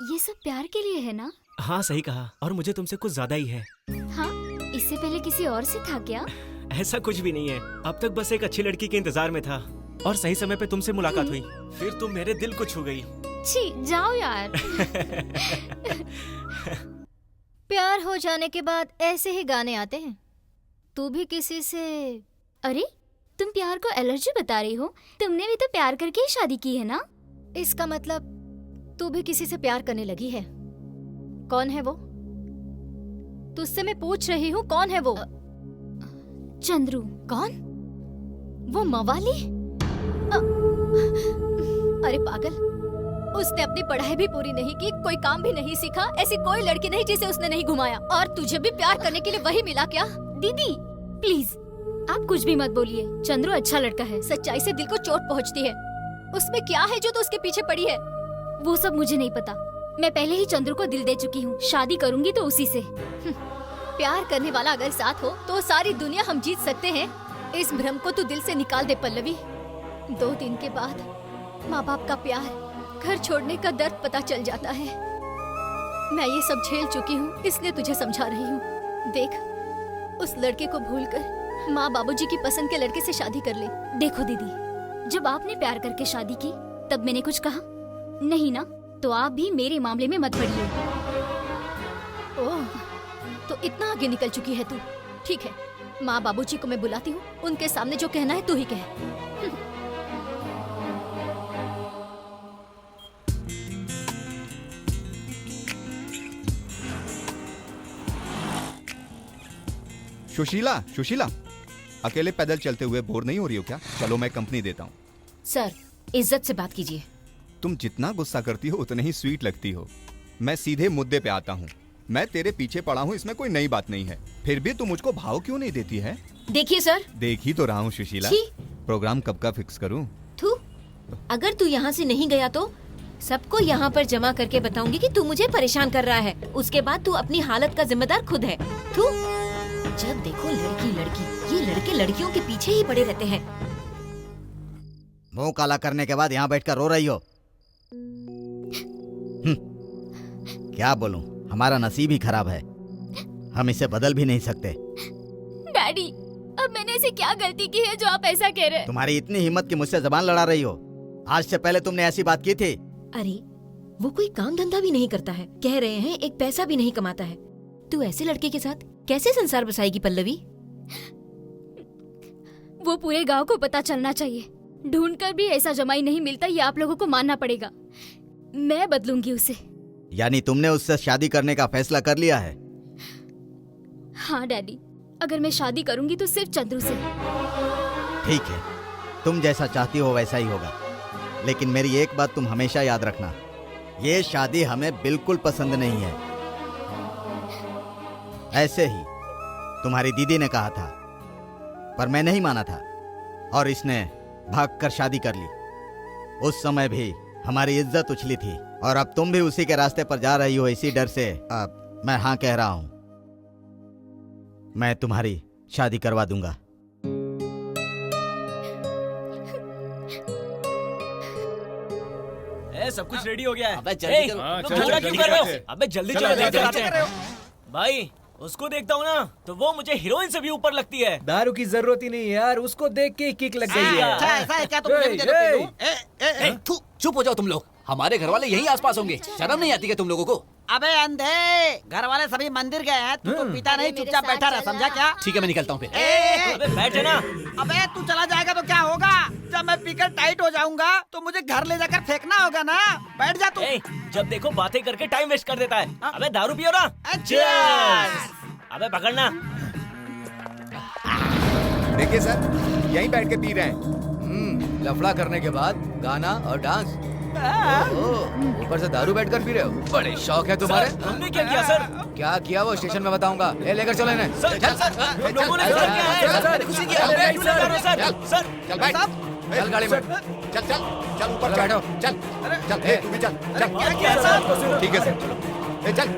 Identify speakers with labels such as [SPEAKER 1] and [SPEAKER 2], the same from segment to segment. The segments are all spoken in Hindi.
[SPEAKER 1] ये सब प्यार के लिए है ना?
[SPEAKER 2] हाँ सही कहा, और मुझे तुमसे कुछ ज्यादा ही है।
[SPEAKER 1] हाँ, इससे पहले किसी और से था क्या?
[SPEAKER 2] ऐसा कुछ भी नहीं है, अब तक बस एक अच्छी लड़की के इंतजार में था और सही समय पे तुमसे मुलाकात हुई, फिर तुम मेरे दिल को छू गई।
[SPEAKER 1] छी, जाओ यार।
[SPEAKER 3] प्यार हो जाने के बाद ऐसे ही गाने आते हैं। तू भी किसी से...
[SPEAKER 1] अरे, तुम प्यार को एलर्जी बता रही हो? तुमने भी तो प्यार करके ही शादी की है ना?
[SPEAKER 3] इसका मतलब तू भी किसी से प्यार करने लगी है। कौन है वो? तुझसे मैं पूछ रही हूँ, कौन है वो?
[SPEAKER 1] चंद्रू।
[SPEAKER 3] कौन? वो मवाली? अरे पागल, उसने अपनी पढ़ाई भी पूरी नहीं की, कोई काम भी नहीं सीखा, ऐसी कोई लड़की नहीं जिसे उसने नहीं घुमाया। और तुझे भी प्यार करने के लिए वही मिला क्या?
[SPEAKER 1] दीदी प्लीज, आप कुछ भी मत बोलिए। चंद्रू अच्छा लड़का है।
[SPEAKER 3] सच्चाई से दिल को चोट पहुँचती है। उसमें क्या है जो तू उसके पीछे पड़ी है?
[SPEAKER 1] वो सब मुझे नहीं पता। मैं पहले ही चंद्रू को दिल दे चुकी हूँ। शादी करूंगी तो उसी से।
[SPEAKER 3] प्यार करने वाला अगर साथ हो तो सारी दुनिया हम जीत सकते हैं। इस भ्रम को तू दिल से निकाल दे पल्लवी। 2 दिन के बाद माँ बाप का प्यार, घर छोड़ने का दर्द पता चल जाता है। मैं ये सब झेल चुकी हूँ, इसलिए तुझे समझा रही हूँ। देख, उस लड़के को भूलकर माँ बाबूजी की पसंद के लड़के से शादी कर ले।
[SPEAKER 1] देखो दीदी, जब आपने प्यार करके शादी की तब मैंने कुछ कहा नहीं ना, तो आप भी मेरे मामले में मत पड़िए।
[SPEAKER 3] ओह, तो इतना आगे निकल चुकी है तू। ठीक है, माँ बाबूजी को मैं बुलाती हूँ, उनके सामने जो कहना है तू ही कह।
[SPEAKER 4] सुशीला, सुशीला, अकेले पैदल चलते हुए बोर नहीं हो रही हो क्या? चलो मैं कंपनी देता हूँ।
[SPEAKER 5] सर, इज्जत से बात कीजिए।
[SPEAKER 4] तुम जितना गुस्सा करती हो उतने ही स्वीट लगती हो। मैं सीधे मुद्दे पे आता हूँ। मैं तेरे पीछे पड़ा हूँ, इसमें कोई नई बात नहीं है। फिर भी तुम मुझको भाव क्यों नहीं देती है?
[SPEAKER 5] देखिए सर।
[SPEAKER 4] देख ही तो रहा हूँ सुशीला। प्रोग्राम कब का फिक्स करूँ?
[SPEAKER 5] थू, अगर तू यहाँ से नहीं गया तो सबको यहाँ पर जमा करके बताऊंगी कि तू मुझे परेशान कर रहा है। उसके बाद तू अपनी हालत का जिम्मेदार खुद है। थू, जब देखो लड़की लड़की, ये लड़के लड़कियों के पीछे ही पड़े रहते हैं।
[SPEAKER 6] मुंह काला करने के बाद यहाँ बैठकर रो रही हो। क्या बोलूं, हमारा नसीब ही खराब है। हम इसे बदल भी नहीं सकते।
[SPEAKER 1] डैडी, अब मैंने ऐसी क्या गलती की है जो आप ऐसा कह रहे हैं?
[SPEAKER 6] तुम्हारी इतनी हिम्मत कि मुझसे जबान लड़ा रही हो। आज से पहले तुमने ऐसी बात की थी?
[SPEAKER 5] अरे, वो कोई काम धंधा भी नहीं करता है, कह रहे हैं एक पैसा भी नहीं कमाता है। तू ऐसे लड़के के साथ कैसे संसार बसाएगी पल्लवी?
[SPEAKER 1] वो पूरे गांव को पता चलना चाहिए। ढूंढकर भी ऐसा जमाई नहीं मिलता, ये आप लोगों को मानना पड़ेगा। मैं बदलूंगी उसे।
[SPEAKER 6] यानी तुमने उससे शादी करने का फैसला कर लिया है?
[SPEAKER 1] हाँ डैडी, अगर मैं शादी करूंगी तो सिर्फ चंद्रू से।
[SPEAKER 6] ठीक है, तुम जैसा चाहती हो वैसा ही होगा। लेकिन मेरी एक बात तुम हमेशा याद रखना, ये शादी हमें बिल्कुल पसंद नहीं है। ऐसे ही तुम्हारी दीदी ने कहा था, पर मैं नहीं माना था और इसने भागकर शादी कर ली। उस समय भी हमारी इज्जत उछली थी और अब तुम भी उसी के रास्ते पर जा रही हो। इसी डर से अब मैं हाँ कह रहा हूं। मैं तुम्हारी शादी करवा दूंगा।
[SPEAKER 2] सब कुछ रेडी हो गया है।
[SPEAKER 7] अबे जल्दी करो।
[SPEAKER 2] झगड़ा क्यों कर रहे हो? अबे जल्दी चलो, लेकर आते हैं। भाई, उसको देखता हूँ ना तो वो मुझे हीरोइन से भी ऊपर लगती है।
[SPEAKER 7] दारू की जरूरत ही नहीं है यार, उसको देख के किक लग गई है।
[SPEAKER 8] ऐसा है क्या? तुम
[SPEAKER 7] चुप हो जाओ तुम लोग। हमारे घर वाले यहीं आसपास होंगे। शर्म नहीं आती क्या तुम लोगों को?
[SPEAKER 8] अबे अंधे, घर वाले सभी मंदिर गए हैं, तू तो पिता नहीं, चुपचाप बैठा रहा, समझा क्या?
[SPEAKER 7] ठीक है, मैं निकलता हूँ फिर।
[SPEAKER 2] अबे बैठे ना।
[SPEAKER 8] अबे तू चला जाएगा तो क्या होगा? जब मैं पीकर टाइट हो जाऊंगा तो मुझे घर ले जाकर फेंकना होगा ना। बैठ जा तू।
[SPEAKER 2] जब देखो बातें करके टाइम वेस्ट कर देता है। अबे दारू पियो ना।
[SPEAKER 8] Cheers!
[SPEAKER 2] अबे पकड़ना।
[SPEAKER 4] देखिए सर, यहीं बैठ के पी रहे हैं।
[SPEAKER 7] लफड़ा करने के बाद गाना और डांस। ऊपर से दारू बैठकर पी रहे हो? बड़े शौक है तुम्हारे।
[SPEAKER 2] हमने क्या किया सर?
[SPEAKER 7] क्या किया वो स्टेशन में बताऊंगा। लेकर चलो इन्हें।
[SPEAKER 2] सर,
[SPEAKER 7] चल
[SPEAKER 2] हम लोगों ने सर क्या है? खुशी की हमने क्यों नहीं कर रहे सर? सर,
[SPEAKER 4] चल बैठ।
[SPEAKER 7] चल गाड़ी में।
[SPEAKER 4] चल चल चल ऊपर
[SPEAKER 7] बैठो।
[SPEAKER 4] चल चल, तू भी चल।
[SPEAKER 2] क्या किया सर?
[SPEAKER 4] ठीक है सर, चल।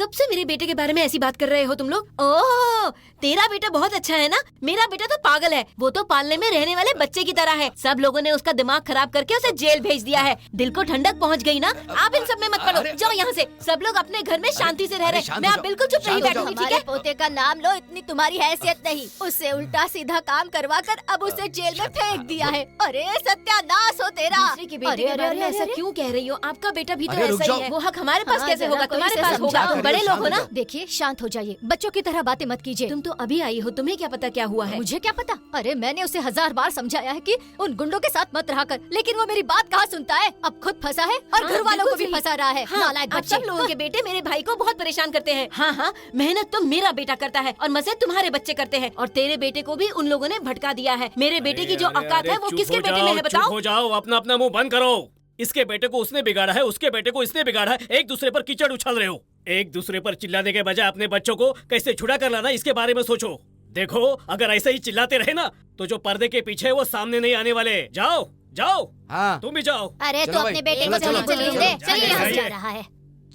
[SPEAKER 5] कब से मेरे बेटे के बारे में ऐसी बात कर रहे हो तुम लोग? ओह, तेरा बेटा बहुत अच्छा है ना? मेरा बेटा तो पागल है। वो तो पालने में रहने वाले बच्चे की तरह है। सब लोगों ने उसका दिमाग खराब करके उसे जेल भेज दिया है। दिल को ठंडक पहुंच गई ना? आप इन सब में मत पड़ो, जाओ यहाँ से। सब लोग अपने घर में शांति से रह रहे हैं। मैं आप बिल्कुल चुप नहीं बैठूंगी, ठीक है?
[SPEAKER 3] पोते का नाम लो, इतनी तुम्हारी हैसियत नहीं। उससे उल्टा सीधा काम करवा कर अब उसे जेल में फेंक दिया है। अरे सत्यानाश हो तेरा।
[SPEAKER 5] दूसरे के बेटे के बारे में ऐसा क्यों कह रही हो? आपका बेटा भी तो
[SPEAKER 7] अरे रुक
[SPEAKER 5] ऐसा ही
[SPEAKER 7] जाओ।
[SPEAKER 5] है। वो हक हमारे पास
[SPEAKER 3] हाँ,
[SPEAKER 5] कैसे
[SPEAKER 3] जरा
[SPEAKER 5] होगा?
[SPEAKER 3] कोई
[SPEAKER 5] तुम्हारे
[SPEAKER 3] इसे
[SPEAKER 5] पास होगा।
[SPEAKER 3] समझा।
[SPEAKER 5] तुम बड़े लोग हो ना।
[SPEAKER 3] देखिए शांत हो जाइए, बच्चों की तरह बातें मत कीजिए।
[SPEAKER 5] तुम तो अभी आई हो, तुम्हें क्या पता क्या हुआ है?
[SPEAKER 3] मुझे क्या पता? अरे मैंने उसे 1000 बार समझाया है कि उन गुंडों के साथ मत रहा कर, लेकिन वो मेरी बात कहाँ सुनता है। अब खुद फंसा है और
[SPEAKER 5] हाँ,
[SPEAKER 3] घर वालों को भी
[SPEAKER 5] बिल्कुल
[SPEAKER 3] फंसा रहा है।
[SPEAKER 5] हाँ,
[SPEAKER 3] नालायक
[SPEAKER 5] आप
[SPEAKER 3] बच्चे।
[SPEAKER 5] सब लोगों के बेटे मेरे भाई को बहुत परेशान करते हैं। हाँ हाँ, मेहनत तो मेरा बेटा करता है और मजे तुम्हारे बच्चे करते हैं। और तेरे बेटे को भी उन लोगों ने भटका दिया है। मेरे बेटे की जो औकात है वो किसके बेटे में है बताओ?
[SPEAKER 9] हो जाओ, अपना अपना मुंह बंद करो। इसके बेटे को उसने बिगाड़ा है, उसके बेटे को इसने बिगाड़ा है। एक दूसरे पर कीचड़ उछाल रहे हो। एक दूसरे पर चिल्लाने के बजाय अपने बच्चों को कैसे छुड़ा कर लाना, इसके बारे में सोचो। देखो, अगर ऐसे ही चिल्लाते रहे ना तो जो पर्दे के पीछे है वो सामने नहीं आने वाले। जाओ जाओ,
[SPEAKER 7] हाँ
[SPEAKER 9] तुम भी जाओ।
[SPEAKER 3] अरे
[SPEAKER 7] चलो
[SPEAKER 3] तू
[SPEAKER 7] भाई,
[SPEAKER 3] अपने बेटे
[SPEAKER 7] चलो,
[SPEAKER 3] को
[SPEAKER 7] चलो,
[SPEAKER 3] चलिए
[SPEAKER 7] चलो,
[SPEAKER 3] ले,
[SPEAKER 7] चलो,
[SPEAKER 3] चलिए
[SPEAKER 9] चलो,
[SPEAKER 3] यहाँ से
[SPEAKER 9] चलो।
[SPEAKER 3] जा रहा है।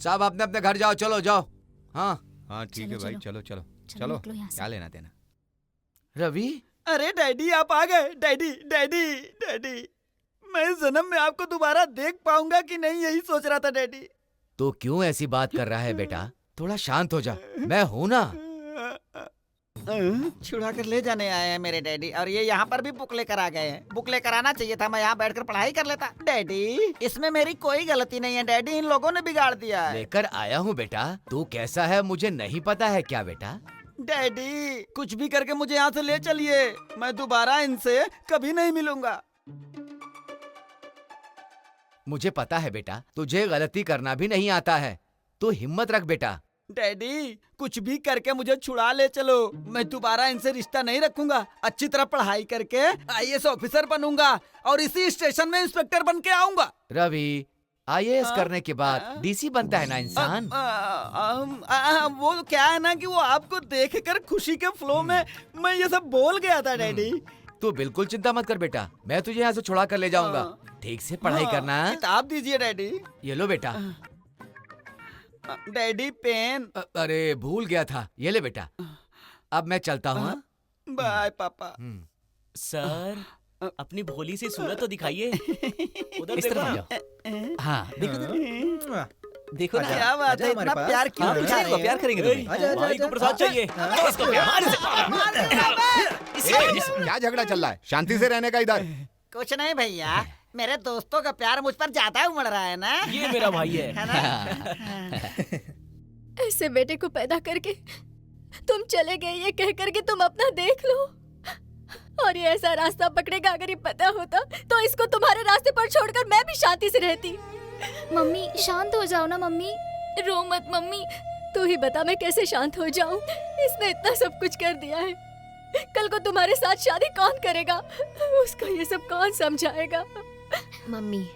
[SPEAKER 7] सब अपने अपने घर जाओ, चलो जाओ। हाँ
[SPEAKER 4] हाँ ठीक है भाई, चलो चलो चलो,
[SPEAKER 3] निकलो यहाँ से।
[SPEAKER 4] क्या लेना देना।
[SPEAKER 7] रवि,
[SPEAKER 8] अरे डैडी आप आ गए। डैडी डैडी डैडी, मैं इस जन्म में आपको दोबारा देख पाऊंगा कि नहीं, यही सोच रहा था डैडी।
[SPEAKER 7] तो क्यों ऐसी बात कर रहा है बेटा? थोड़ा शांत हो जा, मैं हूँ ना।
[SPEAKER 8] छुड़ा कर ले जाने आए हैं मेरे डैडी, और ये यहाँ पर भी बुक लेकर आ गए हैं। बुक लेकर आना चाहिए था, मैं यहाँ बैठकर पढ़ाई कर लेता। डैडी इसमें मेरी कोई गलती नहीं है डैडी, इन लोगों ने बिगाड़ दिया है।
[SPEAKER 7] लेकर आया हूँ बेटा। तू कैसा है मुझे नहीं पता है क्या बेटा?
[SPEAKER 8] डैडी कुछ भी करके मुझे यहाँ से ले चलिए, मैं दोबारा इनसे कभी नहीं मिलूंगा।
[SPEAKER 7] मुझे पता है बेटा, तुझे गलती करना भी नहीं आता है। तू हिम्मत रख बेटा।
[SPEAKER 8] डैडी कुछ भी करके मुझे छुड़ा ले चलो, मैं दोबारा इनसे रिश्ता नहीं रखूंगा। अच्छी तरह पढ़ाई करके IAS ऑफिसर बनूंगा और इसी स्टेशन में इंस्पेक्टर बन के आऊंगा।
[SPEAKER 7] रवि, IAS करने के बाद DC बनता है ना इंसान।
[SPEAKER 8] वो क्या है ना कि वो आपको देखकर खुशी के फ्लो में मैं ये सब बोल गया था डैडी।
[SPEAKER 7] तू बिल्कुल चिंता मत कर बेटा, मैं तुझे यहाँ से छुड़ा कर ले जाऊंगा। ठीक से पढ़ाई करना।
[SPEAKER 8] किताब दीजिए डैडी।
[SPEAKER 7] ये लो बेटा।
[SPEAKER 8] Daddy pen.
[SPEAKER 7] अरे भूल गया था, ये ले बेटा। अब मैं चलता हूँ। हाँ?
[SPEAKER 8] बाय पापा।
[SPEAKER 2] सर, अपनी भोली सी सूरत तो दिखाइए। उधर
[SPEAKER 7] इस
[SPEAKER 2] देखो
[SPEAKER 7] तरफ आ
[SPEAKER 2] ना।
[SPEAKER 7] जाओ। हाँ देखो
[SPEAKER 2] देखो ना।
[SPEAKER 8] क्या बात है, इतना प्यार क्यों दिखा रहे हो?
[SPEAKER 2] प्यार करेंगे तुम्हें। भाई को प्रसाद चाहिए। इसको प्यार से।
[SPEAKER 4] क्या झगड़ा चल रहा है? शांति से रहने का इधर।
[SPEAKER 8] कुछ नहीं भैया, मेरे दोस्तों का प्यार मुझ पर ज्यादा उमड़ रहा है ना।
[SPEAKER 2] ये मेरा भाई है।
[SPEAKER 8] है ना?
[SPEAKER 3] ऐसे बेटे को पैदा करके तुम चले गए ये कह कर के तुम अपना देख लो, और ये ऐसा रास्ता पकड़ेगा। अगर ये पता होता तो इसको तुम्हारे रास्ते पर छोड़कर मैं भी शांति से रहती।
[SPEAKER 1] मम्मी शांत हो जाओ ना मम्मी, रो मत मम्मी।
[SPEAKER 3] तू ही बता मैं कैसे शांत हो जाऊं? इसने इतना सब कुछ कर दिया है, कल को तुम्हारे साथ शादी कौन करेगा? उसको ये सब कौन समझाएगा?
[SPEAKER 5] मम्मी,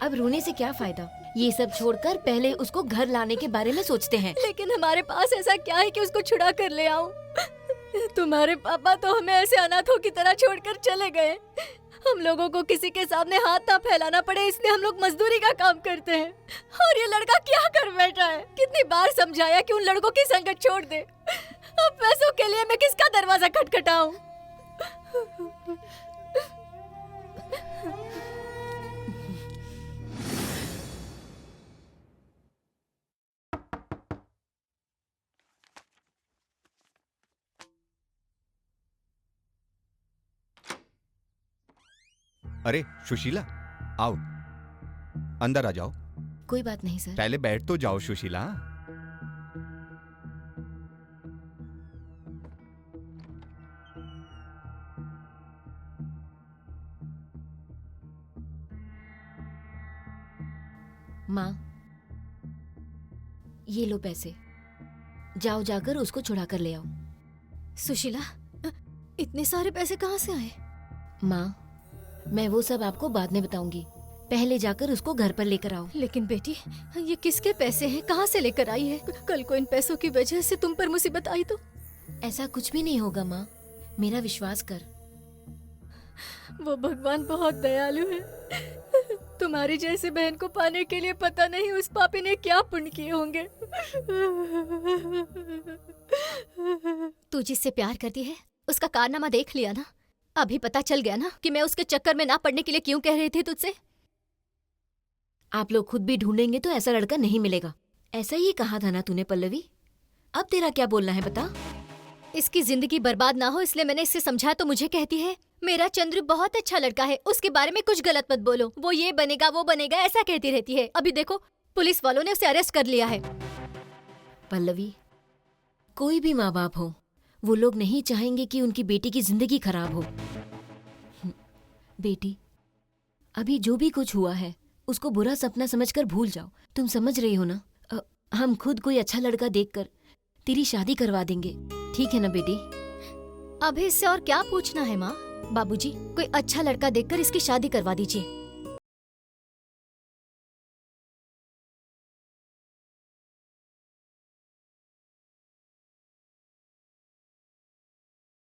[SPEAKER 5] अब रोने से क्या फायदा? ये सब छोड़कर पहले उसको घर लाने के बारे में सोचते हैं।
[SPEAKER 3] लेकिन हमारे पास ऐसा क्या है कि उसको छुड़ा कर ले आऊं? तुम्हारे पापा तो हमें ऐसे अनाथों की तरह छोड़कर चले गए। हम लोगों को किसी के सामने हाथ ना फैलाना पड़े, इसलिए हम लोग मजदूरी का काम करते हैं। और ये लड़का क्या कर बैठा है? कितनी बार समझाया कि उन लड़कों की संगत छोड़ दे। अब पैसों के लिए मैं किसका दरवाजा खटखटाऊं?
[SPEAKER 4] अरे सुशीला, आओ अंदर आ जाओ।
[SPEAKER 5] कोई बात नहीं सर।
[SPEAKER 4] पहले बैठ तो जाओ सुशीला।
[SPEAKER 5] माँ, ये लो पैसे, जाओ जाकर उसको छुड़ा कर ले आओ।
[SPEAKER 3] सुशीला, इतने सारे पैसे कहाँ से आए?
[SPEAKER 5] माँ, मैं वो सब आपको बाद में बताऊंगी, पहले जाकर उसको घर पर लेकर आओ।
[SPEAKER 3] लेकिन बेटी, ये किसके पैसे हैं? कहाँ से लेकर आई है? कल को इन पैसों की वजह से तुम पर मुसीबत आई तो?
[SPEAKER 5] ऐसा कुछ भी नहीं होगा माँ, मेरा विश्वास कर।
[SPEAKER 3] वो भगवान बहुत दयालु है। तुम्हारी जैसी बहन को पाने के लिए पता नहीं उस पापी ने क्या पुण्य किए होंगे। तू जिससे प्यार करती है उसका कारनामा देख लिया ना। अभी पता चल गया ना कि मैं उसके चक्कर में ना पड़ने के लिए क्यों कह रही थी तुझसे।
[SPEAKER 5] आप लोग खुद भी ढूंढेंगे तो ऐसा लड़का नहीं मिलेगा। ऐसा ही कहा था ना तूने पल्लवी। अब तेरा क्या बोलना है बता।
[SPEAKER 3] इसकी जिंदगी बर्बाद ना हो इसलिए मैंने इससे समझाया तो मुझे कहती है मेरा चंद्र बहुत अच्छा लड़का है, उसके बारे में कुछ गलत मत बोलो, वो ये बनेगा वो बनेगा ऐसा कहती रहती है। अभी देखो पुलिस वालों ने उसे अरेस्ट कर लिया है।
[SPEAKER 5] पल्लवी, कोई भी माँ बाप हो वो लोग नहीं चाहेंगे कि उनकी बेटी की जिंदगी खराब हो। बेटी, अभी जो भी कुछ हुआ है उसको बुरा सपना समझकर भूल जाओ। तुम समझ रही हो ना। हम खुद कोई अच्छा लड़का देखकर तेरी शादी करवा देंगे, ठीक है ना बेटी?
[SPEAKER 3] अभी इससे और क्या पूछना है माँ? बाबूजी, कोई अच्छा लड़का देखकर इसकी शादी करवा दीजिए।